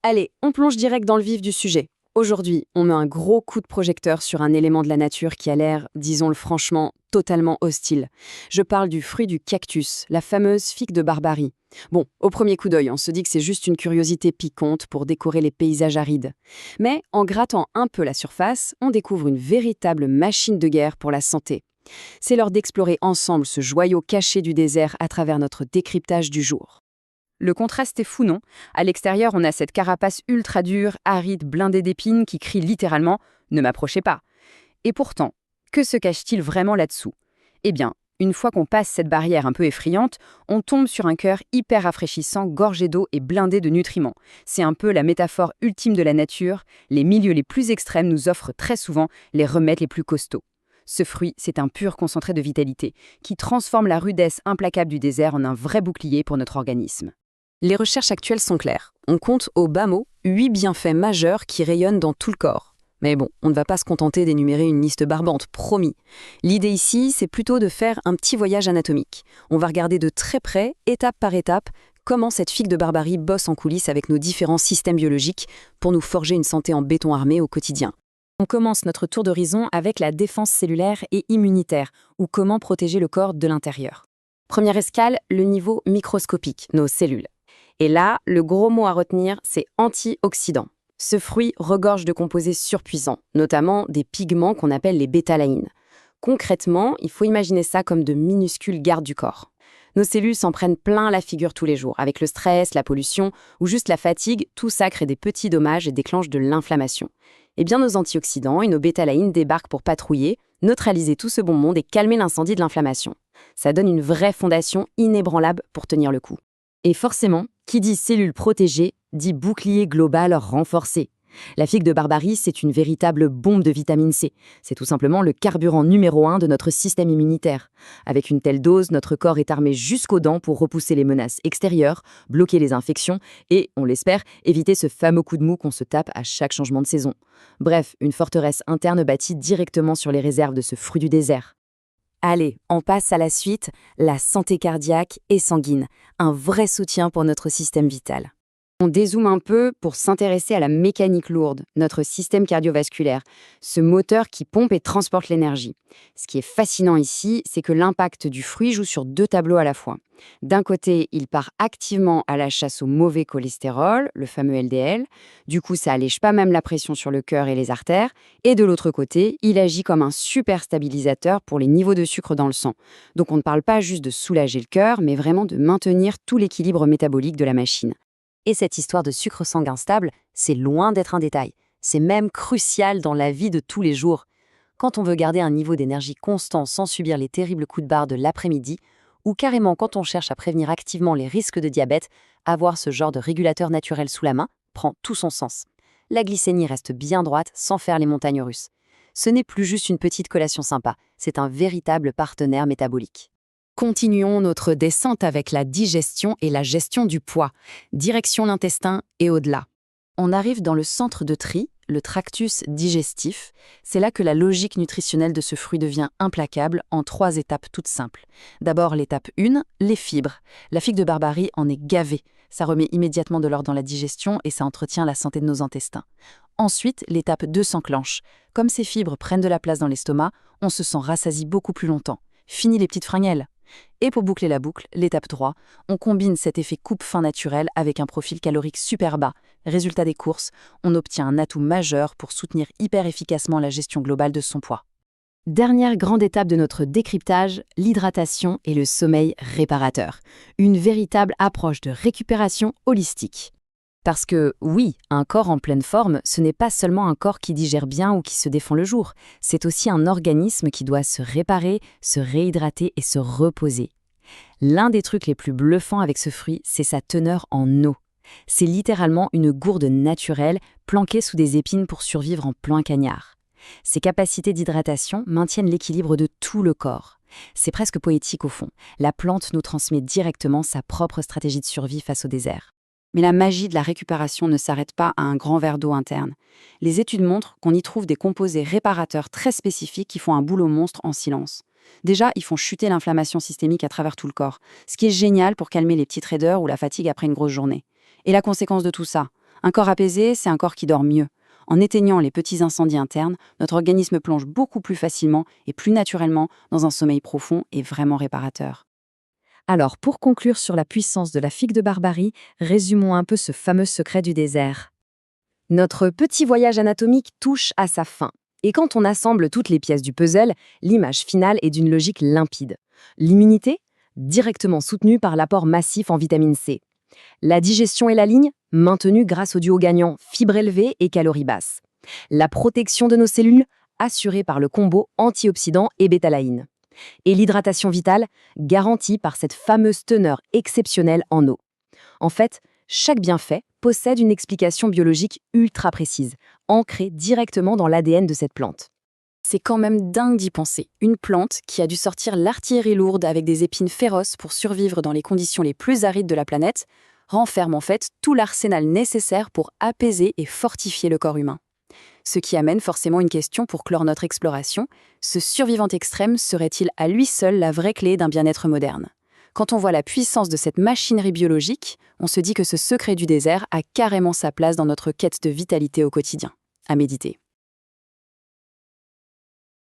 Allez, on plonge direct dans le vif du sujet. Aujourd'hui, on met un gros coup de projecteur sur un élément de la nature qui a l'air, disons-le franchement, totalement hostile. Je parle du fruit du cactus, la fameuse figue de Barbarie. Bon, au premier coup d'œil, on se dit que c'est juste une curiosité piquante pour décorer les paysages arides. Mais en grattant un peu la surface, on découvre une véritable machine de guerre pour la santé. C'est l'heure d'explorer ensemble ce joyau caché du désert à travers notre décryptage du jour. Le contraste est fou, non? À l'extérieur, on a cette carapace ultra dure, aride, blindée d'épines qui crie littéralement « Ne m'approchez pas ». Et pourtant, que se cache-t-il vraiment là-dessous? Eh bien, une fois qu'on passe cette barrière un peu effrayante, on tombe sur un cœur hyper rafraîchissant, gorgé d'eau et blindé de nutriments. C'est un peu la métaphore ultime de la nature. Les milieux les plus extrêmes nous offrent très souvent les remèdes les plus costauds. Ce fruit, c'est un pur concentré de vitalité qui transforme la rudesse implacable du désert en un vrai bouclier pour notre organisme. Les recherches actuelles sont claires. On compte au bas mot 8 bienfaits majeurs qui rayonnent dans tout le corps. Mais bon, on ne va pas se contenter d'énumérer une liste barbante, promis. L'idée ici, c'est plutôt de faire un petit voyage anatomique. On va regarder de très près, étape par étape, comment cette figue de Barbarie bosse en coulisses avec nos différents systèmes biologiques pour nous forger une santé en béton armé au quotidien. On commence notre tour d'horizon avec la défense cellulaire et immunitaire, ou comment protéger le corps de l'intérieur. Première escale, le niveau microscopique, nos cellules. Et là, le gros mot à retenir, c'est antioxydant. Ce fruit regorge de composés surpuissants, notamment des pigments qu'on appelle les bétalaïnes. Concrètement, il faut imaginer ça comme de minuscules gardes du corps. Nos cellules s'en prennent plein la figure tous les jours. Avec le stress, la pollution ou juste la fatigue, tout ça crée des petits dommages et déclenche de l'inflammation. Eh bien, nos antioxydants et nos bétalaïnes débarquent pour patrouiller, neutraliser tout ce bon monde et calmer l'incendie de l'inflammation. Ça donne une vraie fondation inébranlable pour tenir le coup. Et forcément, qui dit cellules protégées, dit bouclier global renforcé. La figue de Barbarie, c'est une véritable bombe de vitamine C. C'est tout simplement le carburant numéro 1 de notre système immunitaire. Avec une telle dose, notre corps est armé jusqu'aux dents pour repousser les menaces extérieures, bloquer les infections et, on l'espère, éviter ce fameux coup de mou qu'on se tape à chaque changement de saison. Bref, une forteresse interne bâtie directement sur les réserves de ce fruit du désert. Allez, on passe à la suite, la santé cardiaque et sanguine, un vrai soutien pour notre système vital. On dézoome un peu pour s'intéresser à la mécanique lourde, notre système cardiovasculaire, ce moteur qui pompe et transporte l'énergie. Ce qui est fascinant ici, c'est que l'impact du fruit joue sur deux tableaux à la fois. D'un côté, il part activement à la chasse au mauvais cholestérol, le fameux LDL. Du coup, ça allège pas même la pression sur le cœur et les artères. Et de l'autre côté, il agit comme un super stabilisateur pour les niveaux de sucre dans le sang. Donc on ne parle pas juste de soulager le cœur, mais vraiment de maintenir tout l'équilibre métabolique de la machine. Et cette histoire de sucre sanguin stable, c'est loin d'être un détail. C'est même crucial dans la vie de tous les jours. Quand on veut garder un niveau d'énergie constant sans subir les terribles coups de barre de l'après-midi, ou carrément quand on cherche à prévenir activement les risques de diabète, avoir ce genre de régulateur naturel sous la main prend tout son sens. La glycémie reste bien droite sans faire les montagnes russes. Ce n'est plus juste une petite collation sympa, c'est un véritable partenaire métabolique. Continuons notre descente avec la digestion et la gestion du poids, direction l'intestin et au-delà. On arrive dans le centre de tri, le tractus digestif. C'est là que la logique nutritionnelle de ce fruit devient implacable en 3 étapes toutes simples. D'abord l'étape 1, les fibres. La figue de Barbarie en est gavée. Ça remet immédiatement de l'ordre dans la digestion et ça entretient la santé de nos intestins. Ensuite, l'étape 2 s'enclenche. Comme ces fibres prennent de la place dans l'estomac, on se sent rassasié beaucoup plus longtemps. Fini les petites fringelles. Et pour boucler la boucle, l'étape 3, on combine cet effet coupe-faim naturel avec un profil calorique super bas. Résultat des courses, on obtient un atout majeur pour soutenir hyper efficacement la gestion globale de son poids. Dernière grande étape de notre décryptage, l'hydratation et le sommeil réparateur. Une véritable approche de récupération holistique. Parce que, oui, un corps en pleine forme, ce n'est pas seulement un corps qui digère bien ou qui se défend le jour, c'est aussi un organisme qui doit se réparer, se réhydrater et se reposer. L'un des trucs les plus bluffants avec ce fruit, c'est sa teneur en eau. C'est littéralement une gourde naturelle planquée sous des épines pour survivre en plein cagnard. Ses capacités d'hydratation maintiennent l'équilibre de tout le corps. C'est presque poétique au fond. La plante nous transmet directement sa propre stratégie de survie face au désert. Mais la magie de la récupération ne s'arrête pas à un grand verre d'eau interne. Les études montrent qu'on y trouve des composés réparateurs très spécifiques qui font un boulot monstre en silence. Déjà, ils font chuter l'inflammation systémique à travers tout le corps, ce qui est génial pour calmer les petites raideurs ou la fatigue après une grosse journée. Et la conséquence de tout ça, Un corps apaisé, c'est un corps qui dort mieux. En éteignant les petits incendies internes, notre organisme plonge beaucoup plus facilement et plus naturellement dans un sommeil profond et vraiment réparateur. Alors, pour conclure sur la puissance de la figue de Barbarie, résumons un peu ce fameux secret du désert. Notre petit voyage anatomique touche à sa fin. Et quand on assemble toutes les pièces du puzzle, l'image finale est d'une logique limpide. L'immunité, directement soutenue par l'apport massif en vitamine C. La digestion et la ligne, maintenues grâce au duo gagnant fibres élevées et calories basses. La protection de nos cellules, assurée par le combo antioxydant et bétalaïne. Et l'hydratation vitale, garantie par cette fameuse teneur exceptionnelle en eau. En fait, chaque bienfait possède une explication biologique ultra précise, ancrée directement dans l'ADN de cette plante. C'est quand même dingue d'y penser. Une plante qui a dû sortir l'artillerie lourde avec des épines féroces pour survivre dans les conditions les plus arides de la planète, renferme en fait tout l'arsenal nécessaire pour apaiser et fortifier le corps humain. Ce qui amène forcément une question pour clore notre exploration. Ce survivant extrême serait-il à lui seul la vraie clé d'un bien-être moderne ? Quand on voit la puissance de cette machinerie biologique, on se dit que ce secret du désert a carrément sa place dans notre quête de vitalité au quotidien. À méditer.